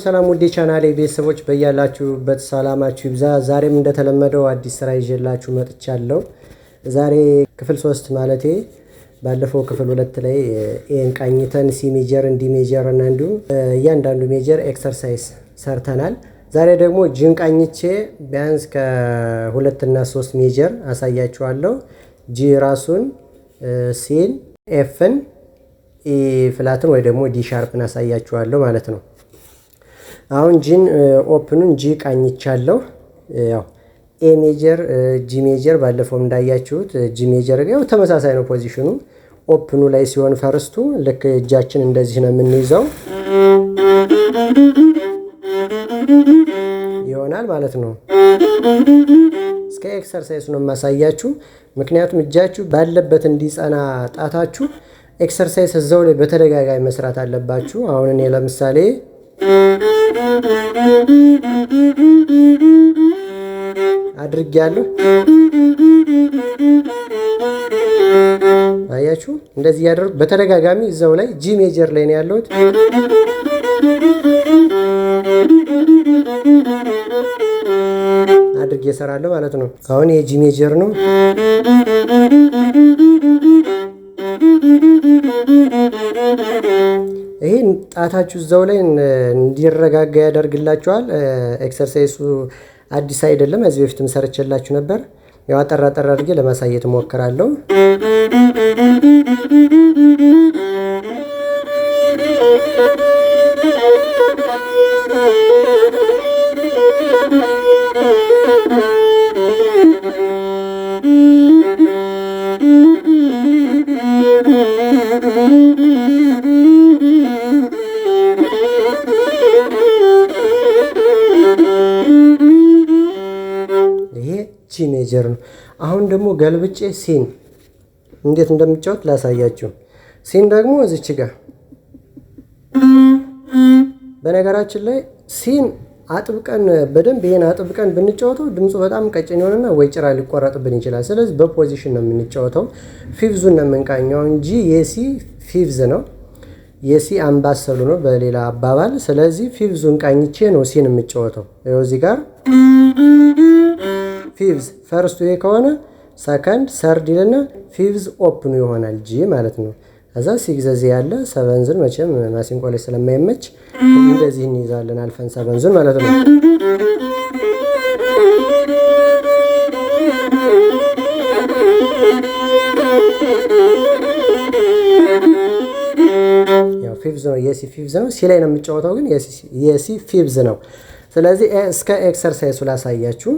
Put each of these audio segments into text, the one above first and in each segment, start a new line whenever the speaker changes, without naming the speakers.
ሰላም ውድ ቻናሌ ቤተሰቦች በያላችሁበት ሰላማችሁ ይብዛ። ዛሬም እንደተለመደው አዲስ ስራ ይዤላችሁ መጥቻለሁ። ዛሬ ክፍል 3 ማለቴ ባለፈው ክፍል 2 ላይ ኤን ቃኝተን ሲ ሜጀር ዲ ሜጀር እና እንዲሁም እያንዳንዱ ሜጀር ኤክሰርሳይዝ ሰርተናል። ዛሬ ደግሞ ጂን ቃኝቼ ቢያንስ ከ2 እና 3 ሜጀር አሳያችኋለሁ። ጂ ራሱን፣ ሲን፣ ኤፍን፣ ኢ ፍላትን ወይ ደግሞ ዲ ሻርፕን አሳያችኋለሁ ማለት ነው። አሁን ጂን ኦፕኑን ጂ ቃኝቻለሁ። ያው ኤ ሜጀር ጂ ሜጀር ባለፈው እንዳያችሁት ጂ ሜጀር ያው ተመሳሳይ ነው ፖዚሽኑ። ኦፕኑ ላይ ሲሆን ፈርስቱ ልክ እጃችን እንደዚህ ነው የምንይዘው ይሆናል ማለት ነው። እስከ ኤክሰርሳይዝ ነው የማሳያችሁ፣ ምክንያቱም እጃችሁ ባለበት እንዲጸና ጣታችሁ ኤክሰርሳይዝ እዛው ላይ በተደጋጋሚ መስራት አለባችሁ። አሁን እኔ ለምሳሌ አድርጌያለሁ። አያችሁ እንደዚህ ያደርጉ በተደጋጋሚ እዛው ላይ ጂ ሜጀር ላይ ነው ያለሁት። አድርጌ እሰራለሁ ማለት ነው። አሁን የጂ ሜጀር ነው። ይሄን ጣታችሁ እዛው ላይ እንዲረጋጋ ያደርግላችኋል። ኤክሰርሳይሱ አዲስ አይደለም፣ እዚህ በፊትም ሰርቼላችሁ ነበር። ያው አጠራ አድርጌ ለማሳየት እሞክራለሁ። ጂ ሜጀር ነው። አሁን ደግሞ ገልብጬ ሲን እንዴት እንደምጫወት ላሳያችሁ። ሲን ደግሞ እዚች ጋር በነገራችን ላይ ሲን አጥብቀን በደንብ ይሄን አጥብቀን ብንጫወተው ድምፁ በጣም ቀጭን ይሆንና ወይ ጭራ ሊቆረጥብን ይችላል። ስለዚህ በፖዚሽን ነው የምንጫወተው። ፊፍዙን ነው የምንቃኘው እንጂ የሲ ፊፍዝ ነው፣ የሲ አምባሰሉ ነው በሌላ አባባል። ስለዚህ ፊፍዙን ቃኝቼ ነው ሲን የምጫወተው። ይኸው እዚህ ጋር ፊፍዝ ፈርስቱ ይሄ ከሆነ ሰከንድ ሰርድ ይልና ፊፍዝ ኦፕኑ ይሆናል ጂ ማለት ነው። ከዛ ሲግዘዚ ያለ ሰቨንዝን መቼም ማሲንቆ ላይ ስለማይመች እንደዚህ እንይዛለን አልፈን ሰቨንዝን ማለት ነው። ያው ፊፍዝ ነው የሲ ፊፍዝ ነው። ሲ ላይ ነው የሚጫወተው ግን የሲ ፊፍዝ ነው። ስለዚህ እስከ ኤክሰርሳይሱ ላሳያችሁ።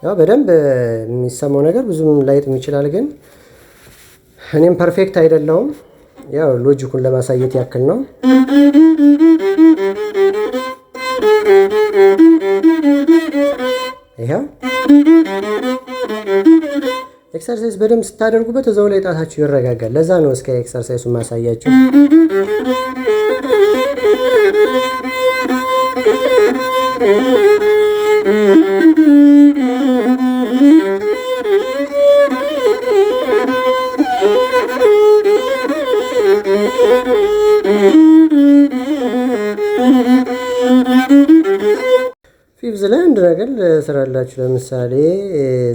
ያው በደንብ የሚሰማው ነገር ብዙም ላይጥም ይችላል፣ ግን እኔም ፐርፌክት አይደለሁም። ያው ሎጂኩን ለማሳየት ያክል ነው። ይሄው ኤክሰርሳይዝ በደንብ ስታደርጉበት እዛው ላይ ጣታችሁ ይረጋጋል። ለዛ ነው እስከ ኤክሰርሳይሱን ማሳያችሁ። ፊፍዝ ላይ አንድ ነገር ስራላችሁ። ለምሳሌ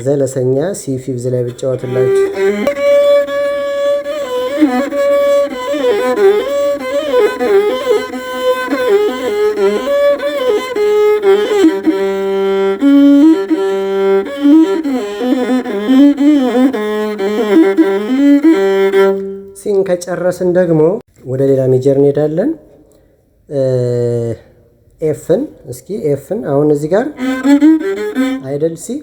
ዘለሰኛ ሲ ፊፍዝ ላይ ብጫወትላችሁ ሲን ከጨረስን ደግሞ ወደ ሌላ ሜጀር እንሄዳለን። ኤፍን አሁን እዚህ ጋር አይደል ሲ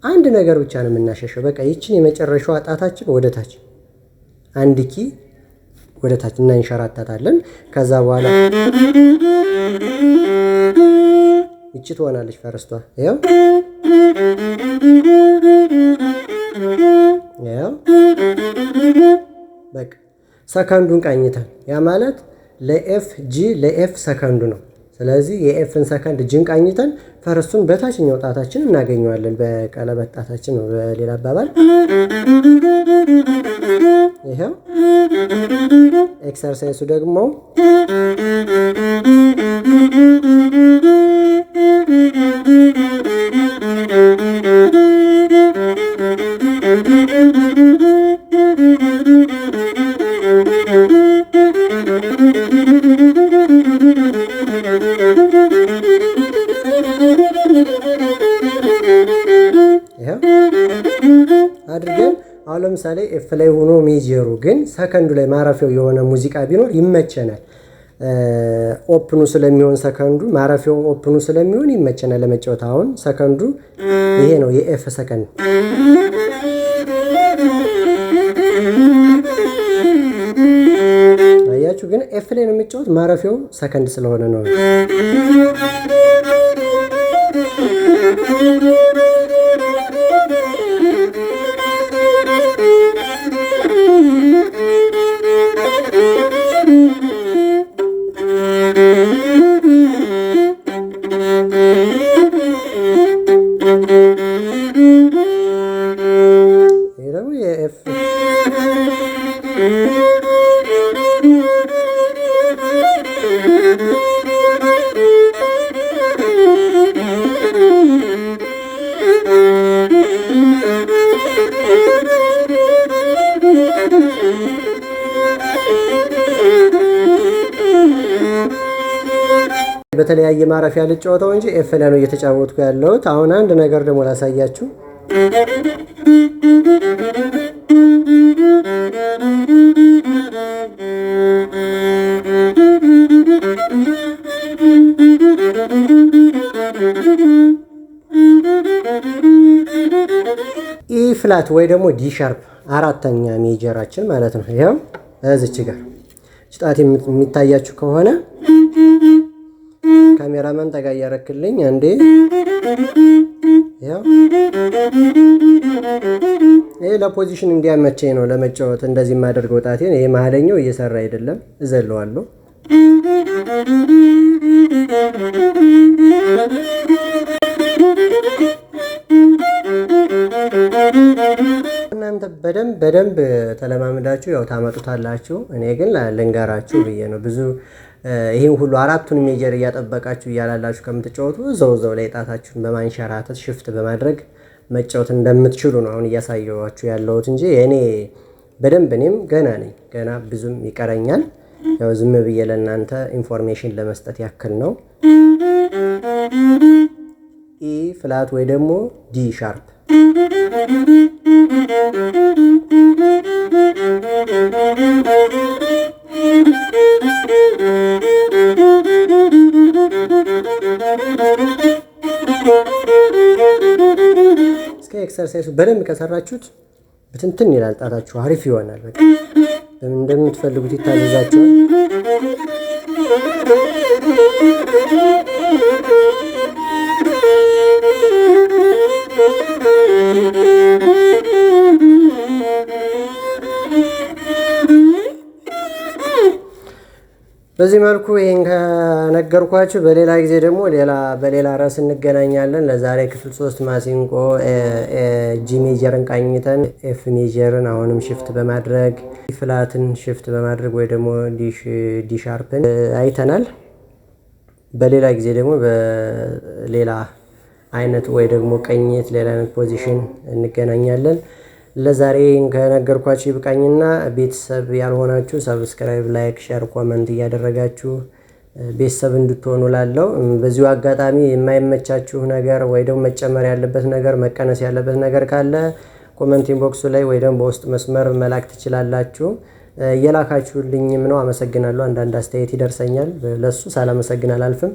አንድ ነገር ብቻ ነው የምናሸሸው። በቃ ይችን የመጨረሻዋ ጣታችን ወደ ታች አንድ ኪ ወደ ታች እናንሸራታታለን። ከዛ በኋላ ይቺ ትሆናለች ፈረስቷ። ያው በቃ ሰከንዱን ቃኝተን ያ ማለት ለኤፍ ሰከንዱ ነው። ስለዚህ የኤፍን ሰከንድ ጂን ቃኝተን ፈረስቱን በታችኛው ጣታችን እናገኘዋለን። በቀለበት ጣታችን ነው በሌላ አባባል። ይሄው ኤክሰርሳይሱ ደግሞ አድርገን አሁን ለምሳሌ ኤፍ ላይ ሆኖ ሜጀሩ ግን ሰከንዱ ላይ ማረፊያው የሆነ ሙዚቃ ቢኖር ይመቸናል። ኦፕኑ ስለሚሆን ሰከንዱ ማረፊያው ኦፕኑ ስለሚሆን ይመቸናል ለመጫወት። አሁን ሰከንዱ ይሄ ነው የኤፍ ሰከንድ። አያችሁ ግን ኤፍ ላይ ነው የሚጫወት ማረፊያው ሰከንድ ስለሆነ ነው። በተለያየ ማረፊያ ልጫወተው እንጂ ኤፍ ላይ ነው እየተጫወትኩ ያለሁት። አሁን አንድ ነገር ደግሞ ላሳያችሁ። ኢ ፍላት ወይ ደግሞ ዲ ሻርፕ አራተኛ ሜጀራችን ማለት ነው። ይሄው እዚች ጋር ጭጣት የሚታያችሁ ከሆነ ካሜራማን ጠጋ እያረክልኝ አንዴ። ያው ይሄ ለፖዚሽን እንዲያመቸኝ ነው ለመጫወት እንደዚህ የማደርገው ጣቴን። ይሄ መሀለኛው እየሰራ አይደለም፣ እዘለዋለሁ። እናንተ በደንብ ተለማምዳችሁ ያው ታመጡታላችሁ። እኔ ግን ልንገራችሁ ብዬ ነው። ብዙ ይሄን ሁሉ አራቱን ሜጀር እያጠበቃችሁ እያላላችሁ ከምትጫወቱ እዛው ላይ ጣታችሁን በማንሸራተት ሽፍት በማድረግ መጫወት እንደምትችሉ ነው አሁን እያሳየኋችሁ ያለሁት እንጂ እኔም ገና ነኝ። ገና ብዙም ይቀረኛል። ያው ዝም ብዬ ለእናንተ ኢንፎርሜሽን ለመስጠት ያክል ነው። ኢ ፍላት ወይ ደግሞ ዲ ሻርፕ እስከ ኤክሰርሳይሱ በደንብ ከሰራችሁት ብትንትን ይላል ጣታችሁ፣ አሪፍ ይሆናል። በቃ እንደምትፈልጉት ይታዘዛችኋል። በዚህ መልኩ ይሄን ከነገርኳችሁ በሌላ ጊዜ ደግሞ በሌላ ርዕስ እንገናኛለን። ለዛሬ ክፍል 3 ማሲንቆ ጂ ሜጀርን ቃኝተን ኤፍ ሜጀርን አሁንም ሽፍት በማድረግ ፍላትን ሽፍት በማድረግ ወይ ደግሞ ዲ ሻርፕን አይተናል። በሌላ ጊዜ ደግሞ በሌላ አይነት ወይ ደግሞ ቅኝት ሌላ አይነት ፖዚሽን እንገናኛለን። ለዛሬ ከነገርኳችሁ ይብቃኝና ቤተሰብ ያልሆናችሁ ሰብስክራይብ፣ ላይክ፣ ሼር፣ ኮመንት እያደረጋችሁ ቤተሰብ እንድትሆኑ ላለው። በዚሁ አጋጣሚ የማይመቻችሁ ነገር ወይ ደግሞ መጨመር ያለበት ነገር መቀነስ ያለበት ነገር ካለ ኮመንት ኢንቦክሱ ላይ ወይ ደግሞ በውስጥ መስመር መላክ ትችላላችሁ። የላካችሁልኝም ነው አመሰግናለሁ። አንዳንድ አስተያየት ይደርሰኛል፣ ለሱ ሳላመሰግን አላልፍም።